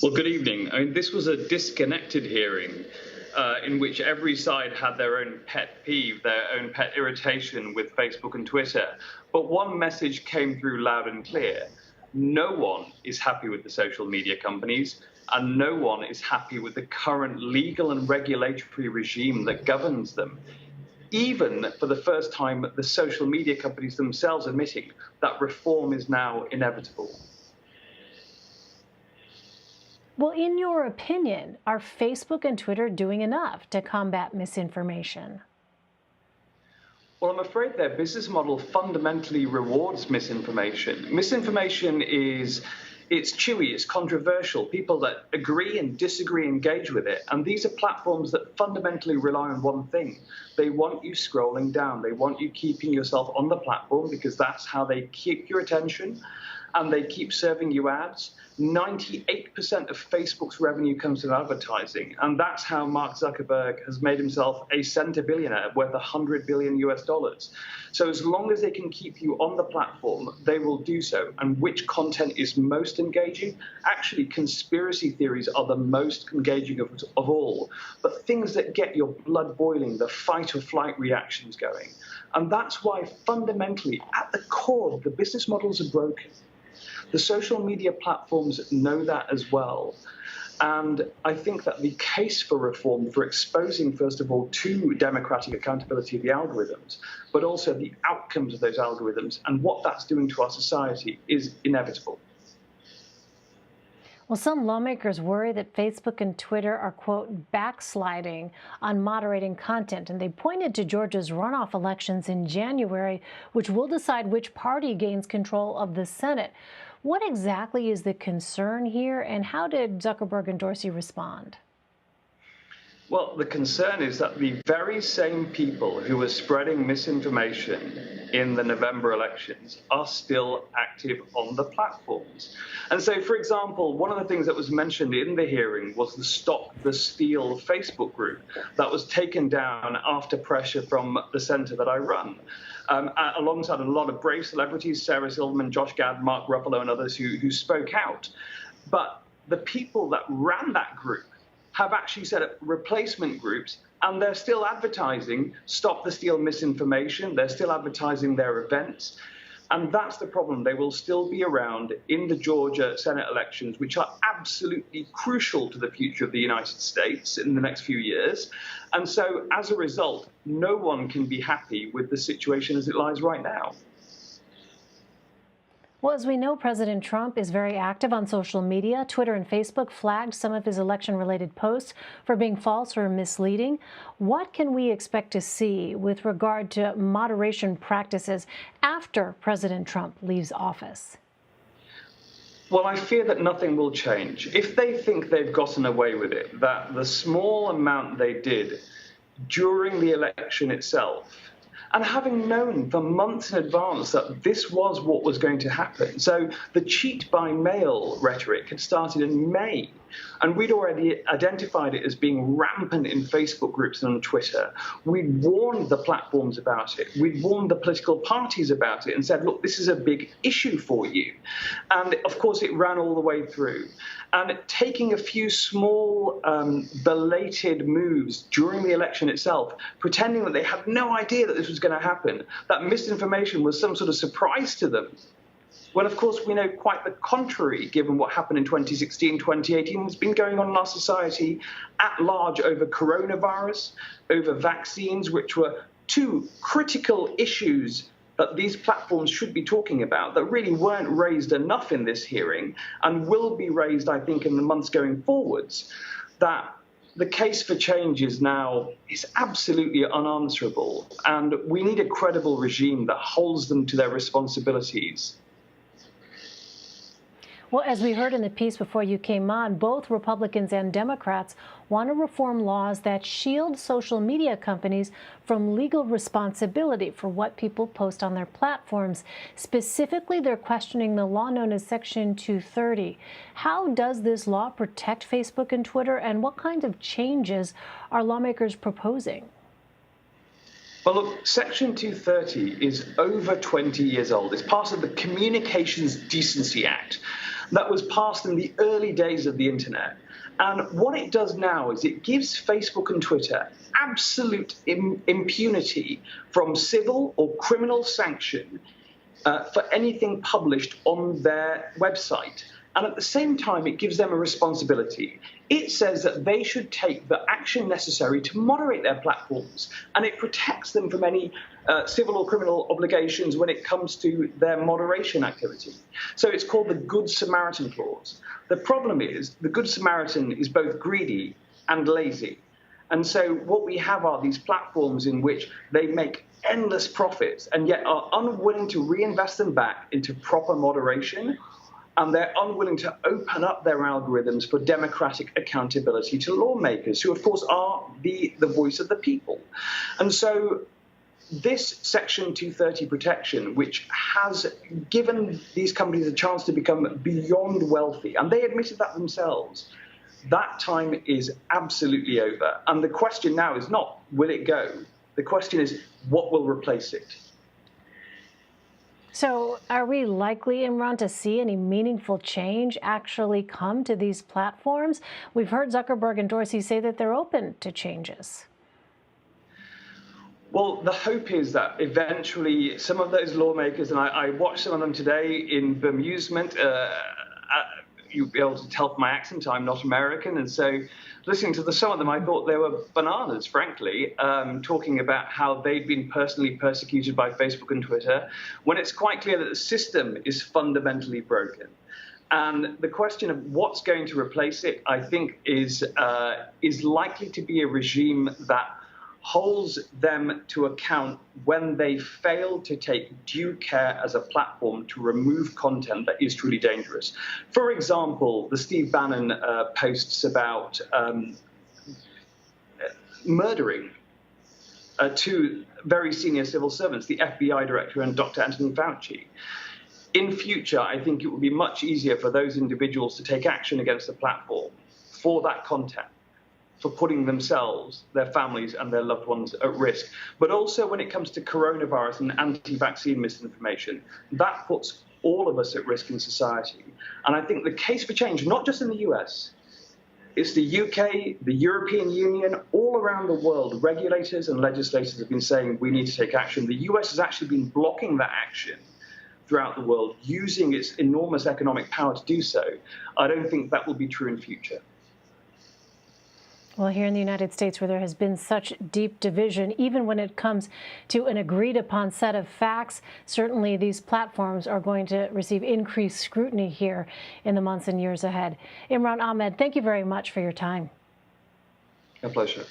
Well, good evening. I mean, this was a disconnected hearing in which every side had their own pet peeve, their own pet irritation with Facebook and Twitter. But one message came through loud and clear. No one is happy with the social media companies, and no one is happy with the current legal and regulatory regime that governs them. Even for the first time, the social media companies themselves admitting that reform is now inevitable. Well, in your opinion, are Facebook and Twitter doing enough to combat misinformation? Well, I'm afraid their business model fundamentally rewards misinformation. Misinformation it's chewy, it's controversial. People that agree and disagree engage with it. And these are platforms that fundamentally rely on one thing. They want you scrolling down. They want you keeping yourself on the platform because that's how they keep your attention. And they keep serving you ads. 98% of Facebook's revenue comes from advertising. And that's how Mark Zuckerberg has made himself a centibillionaire worth $100 billion US. So as long as they can keep you on the platform, they will do so. And which content is most engaging? Actually, conspiracy theories are the most engaging of all. But things that get your blood boiling, the fight or flight reactions going. And that's why fundamentally, at the core, the business models are broken. The social media platforms know that as well. And I think that the case for reform, for exposing, first of all, to democratic accountability of the algorithms, but also the outcomes of those algorithms and what that's doing to our society is inevitable. Well, some lawmakers worry that Facebook and Twitter are, quote, backsliding on moderating content. And they pointed to Georgia's runoff elections in January, which will decide which party gains control of the Senate. What exactly is the concern here, and how did Zuckerberg and Dorsey respond? Well, the concern is that the very same people who were spreading misinformation in the November elections are still active on the platforms. And so, for example, one of the things that was mentioned in the hearing was the Stop the Steal Facebook group that was taken down after pressure from the center that I run. Alongside a lot of brave celebrities, Sarah Silverman, Josh Gad, Mark Ruffalo, and others who spoke out. But the people that ran that group have actually set up replacement groups, and they're still advertising Stop the Steal misinformation. They're still advertising their events. And that's the problem. They will still be around in the Georgia Senate elections, which are absolutely crucial to the future of the United States in the next few years. And so, as a result, no one can be happy with the situation as it lies right now. Well, as we know, President Trump is very active on social media. Twitter and Facebook flagged some of his election-related posts for being false or misleading. What can we expect to see with regard to moderation practices after President Trump leaves office? Well, I fear that nothing will change. If they think they've gotten away with it, that the small amount they did during the election itself, and having known for months in advance that this was what was going to happen. So the cheat by mail rhetoric had started in May, and we'd already identified it as being rampant in Facebook groups and on Twitter. We'd warned the platforms about it. We'd warned the political parties about it and said, look, this is a big issue for you. And of course, it ran all the way through. And taking a few small belated moves during the election itself, pretending that they had no idea that this was going to happen, that misinformation was some sort of surprise to them. Well, of course, we know quite the contrary, given what happened in 2016, 2018, has been going on in our society at large over coronavirus, over vaccines, which were two critical issues that these platforms should be talking about that really weren't raised enough in this hearing and will be raised, I think, in the months going forwards, that the case for change is absolutely unanswerable. And we need a credible regime that holds them to their responsibilities. Well, as we heard in the piece before you came on, both Republicans and Democrats want to reform laws that shield social media companies from legal responsibility for what people post on their platforms. Specifically, they're questioning the law known as Section 230. How does this law protect Facebook and Twitter, and what kinds of changes are lawmakers proposing? Well, look, Section 230 is over 20 years old. It's part of the Communications Decency Act. that was passed in the early days of the internet. And what it does now is it gives Facebook and Twitter absolute impunity from civil or criminal sanction for anything published on their website. And at the same time, it gives them a responsibility. It says that they should take the action necessary to moderate their platforms, and it protects them from any civil or criminal obligations when it comes to their moderation activity. So it's called the Good Samaritan Clause. The problem is the Good Samaritan is both greedy and lazy. And so what we have are these platforms in which they make endless profits and yet are unwilling to reinvest them back into proper moderation. And they're unwilling to open up their algorithms for democratic accountability to lawmakers, who, of course, are the voice of the people. And so this Section 230 protection, which has given these companies a chance to become beyond wealthy, and they admitted that themselves, that time is absolutely over. And the question now is not, will it go? The question is, what will replace it? So are we likely, Imran, to see any meaningful change actually come to these platforms? We've heard Zuckerberg and Dorsey say that they're open to changes. Well, the hope is that eventually some of those lawmakers, and I watched some of them today in bemusement, you'll be able to tell from my accent I'm not American, and so listening to some of them, I thought they were bananas, frankly, talking about how they'd been personally persecuted by Facebook and Twitter, when it's quite clear that the system is fundamentally broken. And the question of what's going to replace it, I think, is likely to be a regime that holds them to account when they fail to take due care as a platform to remove content that is truly dangerous. For example, the Steve Bannon posts about murdering two very senior civil servants, the FBI director and Dr. Anthony Fauci. In future, I think it would be much easier for those individuals to take action against the platform for that content, for putting themselves, their families and their loved ones at risk. But also when it comes to coronavirus and anti-vaccine misinformation, that puts all of us at risk in society. And I think the case for change, not just in the US, it's the UK, the European Union, all around the world, regulators and legislators have been saying we need to take action. The US has actually been blocking that action throughout the world, using its enormous economic power to do so. I don't think that will be true in future. Well, here in the United States, where there has been such deep division, even when it comes to an agreed upon set of facts, certainly these platforms are going to receive increased scrutiny here in the months and years ahead. Imran Ahmed, thank you very much for your time. A pleasure.